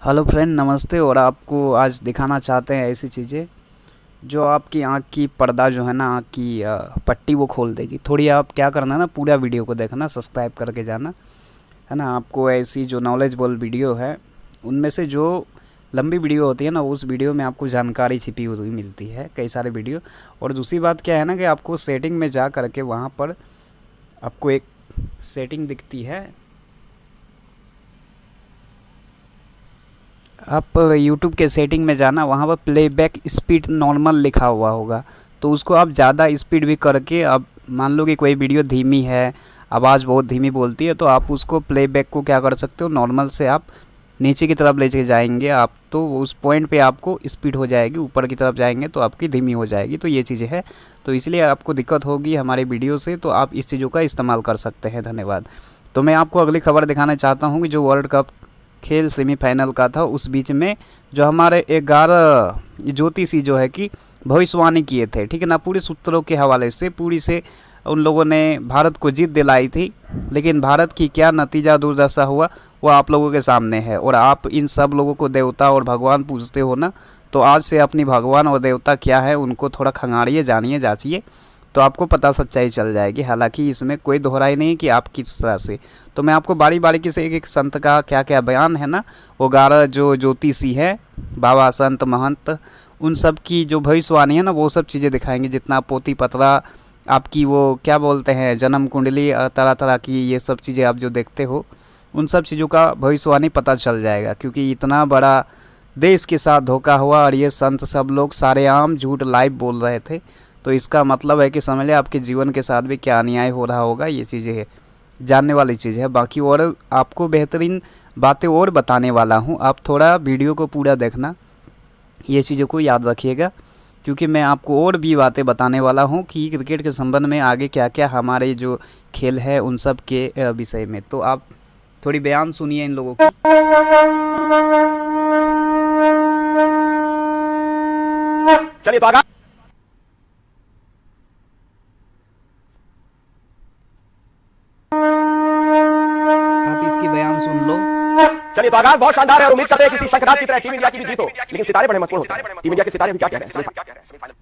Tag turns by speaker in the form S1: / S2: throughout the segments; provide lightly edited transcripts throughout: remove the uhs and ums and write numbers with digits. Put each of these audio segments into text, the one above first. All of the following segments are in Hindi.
S1: हेलो फ्रेंड, नमस्ते। और आपको आज दिखाना चाहते हैं ऐसी चीज़ें जो आपकी आँख की पर्दा जो है ना, आँख की पट्टी वो खोल देगी। थोड़ी आप क्या करना ना, पूरा वीडियो को देखना, सब्सक्राइब करके जाना, है ना। आपको ऐसी जो नॉलेजेबल वीडियो है उनमें से जो लंबी वीडियो होती है ना, उस वीडियो में आपको जानकारी छिपी हुई मिलती है, कई सारे वीडियो। और दूसरी बात क्या है ना कि आपको सेटिंग में जा करके वहाँ पर आपको एक सेटिंग दिखती है। आप यूट्यूब के सेटिंग में जाना, वहाँ पर प्लेबैक स्पीड नॉर्मल लिखा हुआ होगा, तो उसको आप ज़्यादा स्पीड भी करके, अब मान लो कि कोई वीडियो धीमी है, आवाज़ बहुत धीमी बोलती है, तो आप उसको प्लेबैक को क्या कर सकते हो, नॉर्मल से आप नीचे की तरफ ले जाएंगे आप, तो उस पॉइंट पे आपको स्पीड हो जाएगी। ऊपर की तरफ जाएंगे तो आपकी धीमी हो जाएगी। तो ये चीज़ें है, तो इसलिए आपको दिक्कत होगी हमारे वीडियो से, तो आप इस चीज़ों का इस्तेमाल कर सकते हैं। धन्यवाद। तो मैं आपको अगली खबर दिखाना चाहता हूँ कि जो वर्ल्ड कप खेल सेमीफाइनल का था, उस बीच में जो हमारे 11 ज्योतिषी जो है कि भविष्यवाणी किए थे, ठीक है ना, पूरे सूत्रों के हवाले से पूरी से उन लोगों ने भारत को जीत दिलाई थी। लेकिन भारत की क्या नतीजा दुर्दशा हुआ वो आप लोगों के सामने है। और आप इन सब लोगों को देवता और भगवान पूजते हो ना, तो आज से अपनी भगवान और देवता क्या है उनको थोड़ा खंगाड़िए, जानिए, जांचिए, तो आपको पता सच्चाई चल जाएगी। हालांकि इसमें कोई दोहराई नहीं कि आप किस तरह से। तो मैं आपको बारी बारी से एक एक संत का क्या क्या बयान है ना, वो 11 जो ज्योतिषी है, बाबा संत महंत, उन सब की जो भविष्यवाणी है ना, वो सब चीज़ें दिखाएंगे। जितना पोती पतरा आपकी वो क्या बोलते हैं, जन्म कुंडली, तरह तरह की ये सब चीज़ें आप जो देखते हो, उन सब चीज़ों का भविष्यवाणी पता चल जाएगा। क्योंकि इतना बड़ा देश के साथ धोखा हुआ और ये संत सब लोग सारेआम झूठ लाइव बोल रहे थे, तो इसका मतलब है कि समझ लें आपके जीवन के साथ भी क्या अन्याय हो रहा होगा। ये चीज़ें है, जानने वाली चीज़ है। बाकी और आपको बेहतरीन बातें और बताने वाला हूँ, आप थोड़ा वीडियो को पूरा देखना, ये चीज़ों को याद रखिएगा। क्योंकि मैं आपको और भी बातें बताने वाला हूँ कि क्रिकेट के संबंध में आगे क्या क्या हमारे जो खेल है उन सब के विषय में। तो आप थोड़ी बयान सुनिए इन लोगों की।
S2: चलिए तो आगाज
S1: आप इसकी बयान सुन लो।
S2: चलिए तो आगाज बहुत शानदार है और उम्मीद करते हैं किसी शंखनाद की तरह टीम इंडिया की भी जीत हो। लेकिन सितारे बड़े महत्वपूर्ण होते हैं। टीम इंडिया के सितारे भी क्या कह रहे हैं।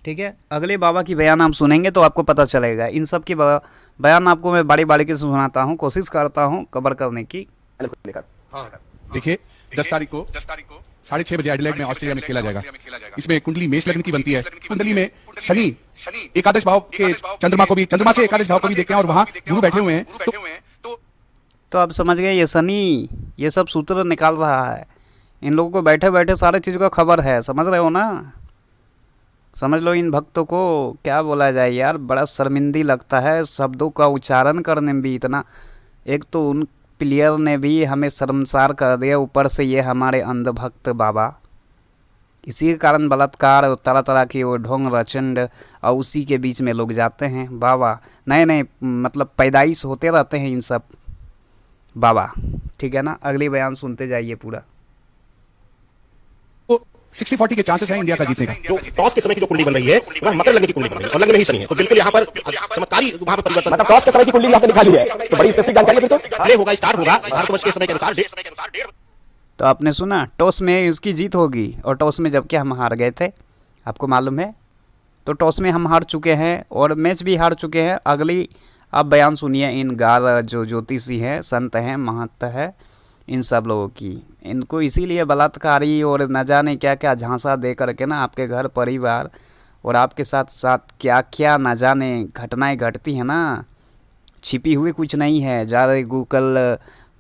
S1: ठीक है, अगले बाबा की बयान आप सुनेंगे तो आपको पता चलेगा। इन सब की बयान आपको मैं बारी बारी के सुनाता हूँ, कोशिश करता हूँ कवर करने की।
S3: देखिए 10 तारीख को 6:30 एडिलेड में ऑस्ट्रेलिया में खेला जाएगा। इसमें कुंडली मेष लग्न की बनती है। कुंडली में शनि एकादश भाव के चंद्रमा से एकादश भाव को भी देखते हैं और वहां गुरु बैठे हुए हैं।
S1: तो आप समझ गए, ये शनि ये सब सूत्र निकाल रहा है। इन लोगों को बैठे बैठे सारे चीज़ का खबर है, समझ रहे हो ना। समझ लो इन भक्तों को क्या बोला जाए यार, बड़ा शर्मिंदी लगता है शब्दों का उच्चारण करने में भी। इतना एक तो उन प्लेयर ने भी हमें शर्मसार कर दिया, ऊपर से ये हमारे अंधभक्त बाबा। इसी के कारण बलात्कार और तरह तरह की वो ढोंग रचंड, और उसी के बीच में लोग जाते हैं बाबा। नए नए मतलब पैदाइश होते रहते हैं इन सब बाबा, ठीक है ना। अगली बयान सुनते जाइए पूरा।
S3: 60-40 के चांसेस हैं इंडिया का जीतने का।
S2: जो टॉस के समय की जो कुंडली बन रही है वह मकर लग्न की कुंडली बन रही है और लग्न में ही शनि है। तो बिल्कुल यहाँ पर चमत्कारी वहां पर परिवर्तन, मतलब टॉस के समय की कुंडली आपने निकाली है तो बड़ी स्पेसिफिक जानकारी है। तो अरे होगा, स्टार्ट होगा भारतवर्ष के समय के अनुसार।
S1: तो आपने सुना, टॉस में उसकी जीत होगी, और टॉस में जबकि हम हार गए थे, आपको मालूम है। तो टॉस में हम हार चुके हैं और मैच भी हार चुके हैं। अगली आप बयान सुनिए इन 11 जो ज्योतिषी हैं, संत हैं, महंत है, इन सब लोगों की। इनको इसीलिए बलात्कारी और न जाने क्या क्या झांसा दे करके ना आपके घर परिवार और आपके साथ साथ क्या क्या न जाने घटनाएं घटती हैं ना, छिपी हुई कुछ नहीं है। ज़्यादा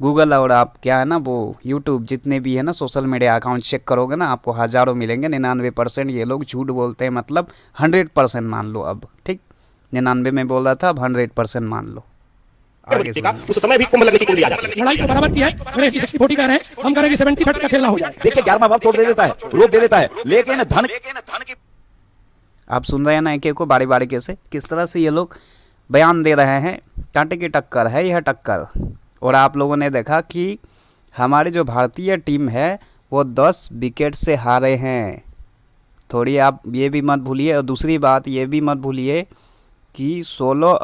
S1: गूगल और आप क्या है ना वो यूट्यूब जितने भी है ना सोशल मीडिया अकाउंट चेक करोगे ना, आपको हज़ारों मिलेंगे। 99% ये लोग झूठ बोलते हैं, मतलब 100% मान लो अब, ठीक। 99 में बोल रहा था, अब 100% मान लो।
S2: उस समय भी कुंभ लग्न की कुंडली आ जाती है।
S4: लड़ाई तो बराबर की है, अरे 60-40 कह रहे हैं, हम कह रहे हैं कि 70-30 का खेलना हो जाए।
S2: देखिए 11वां भाव छोड़ दे देता है, रोक दे देता है, लेकिन धन की
S1: आप सुन रहे हैं ना एक एक को बारी बारी कैसे किस तरह से ये लोग बयान दे रहे हैं। कांटे की टक्कर है यह टक्कर। और आप लोगों ने देखा कि हमारी जो भारतीय टीम है वो 10 विकेट से हारे हैं। थोड़ी आप ये भी मत भूलिए, और दूसरी बात ये भी मत भूलिए कि 16वां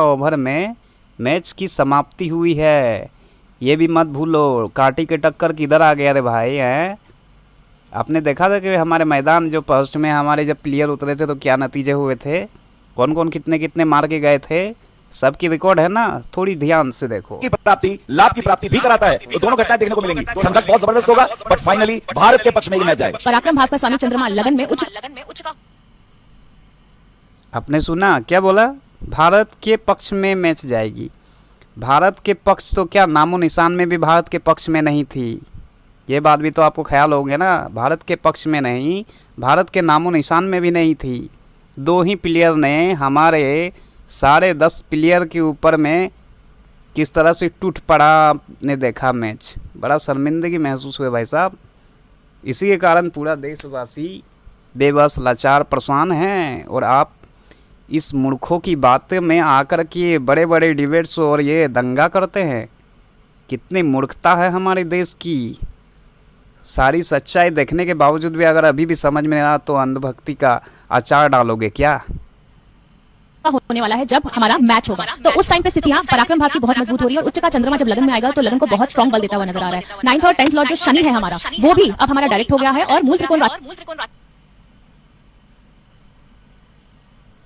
S1: ओवर में मैच की समाप्ति हुई है। ये भी मत भूलो, कांटे के टक्कर किधर आ गया रे भाई हैं। आपने देखा था कि हमारे मैदान जो फर्स्ट में हमारे जब प्लेयर उतरे थे तो क्या नतीजे हुए थे, कौन कौन कितने कितने मार के गए थे, सबकी रिकॉर्ड है ना, थोड़ी ध्यान से देखो।
S5: की प्राप्ति लाभ की प्राप्ति भी कराता है, तो दोनों घटनाएं देखने को मिलेंगी। संघर्ष बहुत जबरदस्त होगा, बट फाइनली भारत के पक्ष में ही मैच जाएगा।
S6: पराक्रम भाव का स्वामी चंद्रमा लगन में उच्च
S1: आपने सुना क्या बोला, भारत के पक्ष में मैच जाएगी। भारत के पक्ष तो क्या, नामो निशान में भी भारत के पक्ष में नहीं थी, ये बात भी तो आपको ख्याल होगा ना। भारत के पक्ष में नहीं, भारत के नामो निशान में भी नहीं थी। दो ही प्लेयर ने हमारे 10.5 प्लेयर के ऊपर में किस तरह से टूट पड़ा, आपने देखा मैच, बड़ा शर्मिंदगी महसूस हुए भाई साहब। इसी के कारण पूरा देशवासी बेबस लाचार परेशान हैं, और आप इस मूर्खों की बातें में आकर के बड़े बड़े डिबेट्स और ये दंगा करते हैं। कितनी मूर्खता है हमारे देश की। सारी सच्चाई देखने के बावजूद भी अगर अभी भी समझ में नहीं आया तो अंधभक्ति का अचार डालोगे क्या।
S6: होने वाला है जब हमारा मैच होगा, तो उस टाइम पे स्थितियां पराक्रम भाव की बहुत मजबूत हो रही है। और उच्च का चंद्रमा जब लगन में आएगा तो लगन को बहुत स्ट्रॉन्ग बल देता हुआ नजर आ रहा है। 9th और 10th लॉर्ड जो शनि है हमारा, वो भी अब हमारा डायरेक्ट हो गया है और मूल त्रिकोण।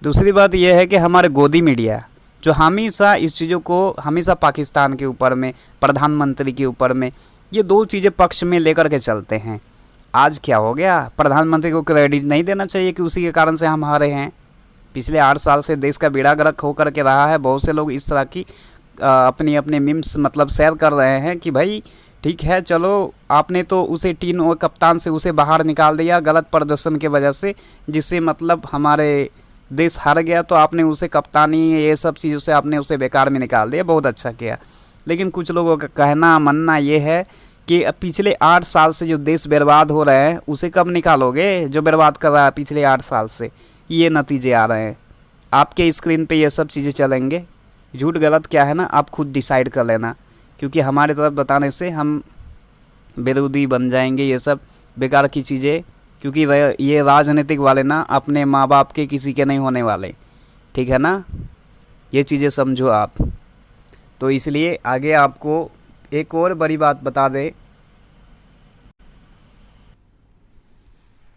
S1: दूसरी बात यह है कि हमारे गोदी मीडिया जो हमेशा इस चीज़ों को, हमेशा पाकिस्तान के ऊपर में, प्रधानमंत्री के ऊपर में, ये दो चीज़ें पक्ष में लेकर के चलते हैं। आज क्या हो गया, प्रधानमंत्री को क्रेडिट नहीं देना चाहिए कि उसी के कारण से हम हारे हैं। पिछले 8 साल से देश का बेड़ा गर्क होकर के रहा है। बहुत से लोग इस तरह की अपनी अपने मीम्स मतलब शेयर कर रहे हैं कि भाई ठीक है, चलो आपने तो उसे टीम और कप्तान से उसे बाहर निकाल दिया गलत प्रदर्शन के वजह से, जिससे मतलब हमारे देश हार गया, तो आपने उसे कप्तानी ये सब चीज़ों से आपने उसे बेकार में निकाल दिया, बहुत अच्छा किया। लेकिन कुछ लोगों का कहना मानना ये है कि पिछले 8 साल से जो देश बर्बाद हो रहे हैं उसे कब निकालोगे, जो बर्बाद कर रहा है पिछले 8 साल से। ये नतीजे आ रहे हैं आपके स्क्रीन पे, ये सब चीज़ें चलेंगे। झूठ गलत क्या है ना, आप खुद डिसाइड कर लेना, क्योंकि हमारे तरफ बताने से हम विरोधी बन जाएंगे, ये सब बेकार की चीज़ें। क्योंकि ये राजनीतिक वाले ना अपने माँ बाप के किसी के नहीं होने वाले, ठीक है ना, ये चीज़ें समझो आप। तो इसलिए आगे आपको एक और बड़ी बात बता दें,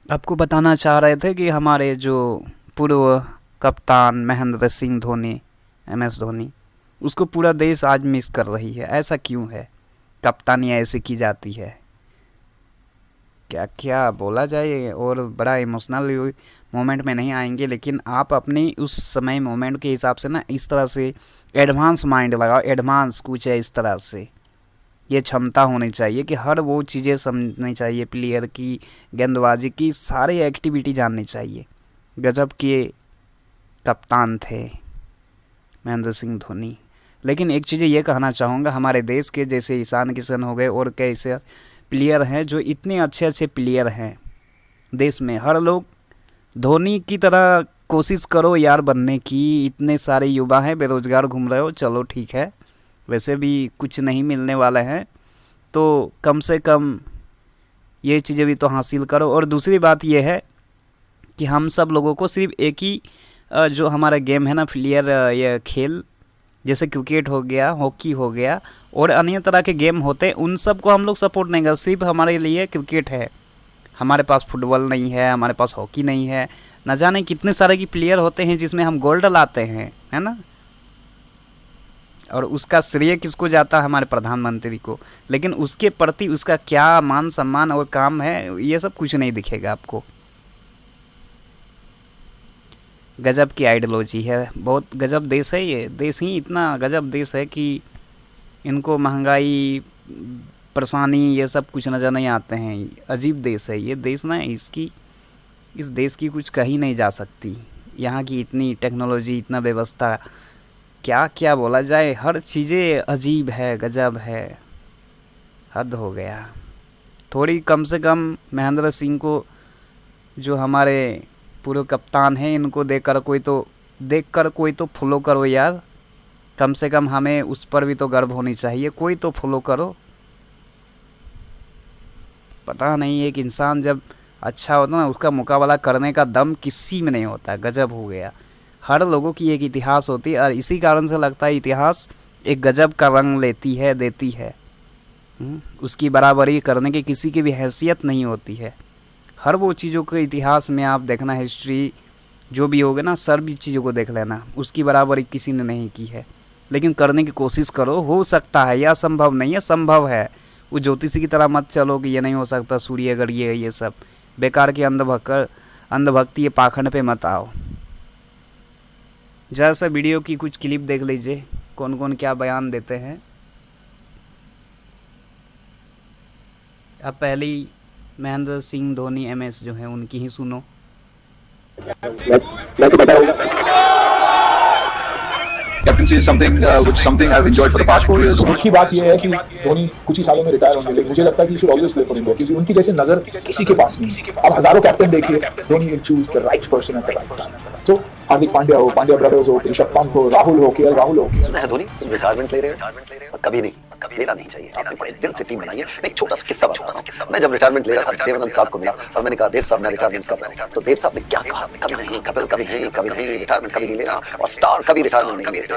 S1: आपको बताना चाह रहे थे कि हमारे जो पूर्व कप्तान महेंद्र सिंह धोनी, MS धोनी, उसको पूरा देश आज मिस कर रही है। ऐसा क्यों है, कप्तानी ऐसे की जाती है, क्या क्या बोला जाए। और बड़ा इमोशनल मोमेंट में नहीं आएंगे, लेकिन आप अपनी उस समय मोमेंट के हिसाब से ना इस तरह से एडवांस माइंड लगाओ, एडवांस कुछ है इस तरह से। ये क्षमता होनी चाहिए कि हर वो चीज़ें समझनी चाहिए, प्लेयर की, गेंदबाजी की, सारी एक्टिविटी जाननी चाहिए। गजब के कप्तान थे महेंद्र सिंह धोनी। लेकिन एक चीज़ ये कहना चाहूँगा, हमारे देश के जैसे ईशान किशन हो गए और कैसे प्लेयर हैं जो इतने अच्छे अच्छे प्लेयर हैं देश में, हर लोग धोनी की तरह कोशिश करो यार बनने की। इतने सारे युवा हैं बेरोज़गार घूम रहे हो, चलो ठीक है, वैसे भी कुछ नहीं मिलने वाला है, तो कम से कम ये चीज़ें भी तो हासिल करो। और दूसरी बात ये है कि हम सब लोगों को सिर्फ एक ही जो हमारा गेम है ना, प्लेयर ये खेल, जैसे क्रिकेट हो गया, हॉकी हो गया और अन्य तरह के गेम होते हैं, उन सब को हम लोग सपोर्ट नहीं कर, सिर्फ हमारे लिए क्रिकेट है। हमारे पास फुटबॉल नहीं है, हमारे पास हॉकी नहीं है, न जाने कितने सारे की प्लेयर होते हैं जिसमें हम गोल्ड लाते हैं, है ना। और उसका श्रेय किसको जाता है, हमारे प्रधानमंत्री को। लेकिन उसके प्रति उसका क्या मान सम्मान और काम है, ये सब कुछ नहीं दिखेगा आपको। गजब की आइडियोलॉजी है, बहुत गजब देश है ये। देश ही इतना गजब देश है कि इनको महंगाई, परेशानी, ये सब कुछ नज़र नहीं आते हैं। अजीब देश है ये देश ना, इस देश की कुछ कही नहीं जा सकती। यहाँ की इतनी टेक्नोलॉजी, इतना व्यवस्था, क्या क्या बोला जाए, हर चीज़ें अजीब है, गजब है, हद हो गया। थोड़ी कम से कम महेंद्र सिंह को, जो हमारे पूरे कप्तान हैं, इनको देखकर कोई तो फॉलो करो यार। कम से कम हमें उस पर भी तो गर्व होनी चाहिए, कोई तो फॉलो करो। पता नहीं, एक इंसान जब अच्छा होता ना, उसका मुकाबला करने का दम किसी में नहीं होता। गजब हो गया। हर लोगों की एक इतिहास होती है और इसी कारण से लगता है इतिहास एक गजब का रंग देती है। उसकी बराबरी करने की किसी की भी हैसियत नहीं होती है। हर वो चीज़ों के इतिहास में आप देखना, हिस्ट्री जो भी होगा ना, सभी चीज़ों को देख लेना, उसकी बराबरी किसी ने नहीं की है। लेकिन करने की कोशिश करो, हो सकता है, यह असंभव नहीं है, संभव है। वो ज्योतिषी की तरह मत चलो कि ये नहीं हो सकता, सूर्य अगर ये सब बेकार की अंधभक्ति, ये पाखंड पे मत आओ। जैसा वीडियो की कुछ क्लिप देख लीजिए, कौन कौन क्या बयान देते हैं। अब पहले ही महेंद्र सिंह धोनी MS जो है उनकी ही सुनो।
S7: Captaincy is something I've enjoyed for the past 4 years.
S8: मुख्य बात यह है कि धोनी कुछ ही सालों में रिटायर होंगे, लेकिन मुझे लगता है कि should always play for India, क्योंकि उनकी जैसे नजर किसी के पास नहीं। अब हजारों कैप्टन देखिए, Dhoni will choose the right person at the right time. तो हार्दिक पांड्या हो, पांड्या ब्रदर्स हो, ऋषभ पंत हो, राहुल हो, KL राहुल हो,
S7: धोनी रिटायरमेंट ले रहे हैं, और कभी नहीं, लेना नहीं चाहिए। आपने बड़े दिल से टीम बनाई है। मैं एक छोटा सा किस्सा बता रहा हूं। मैं जब रिटायरमेंट ले रहा था, देवानंद साहब को मिला और मैंने कहा, देव साहब मैं रिटायरमेंट कर रहा हूं। तो देव साहब ने क्या कहा, कभी नहीं, कभी नहीं, रिटायरमेंट कभी नहीं लेना, और स्टार कभी रिटायरमेंट नहीं लेते।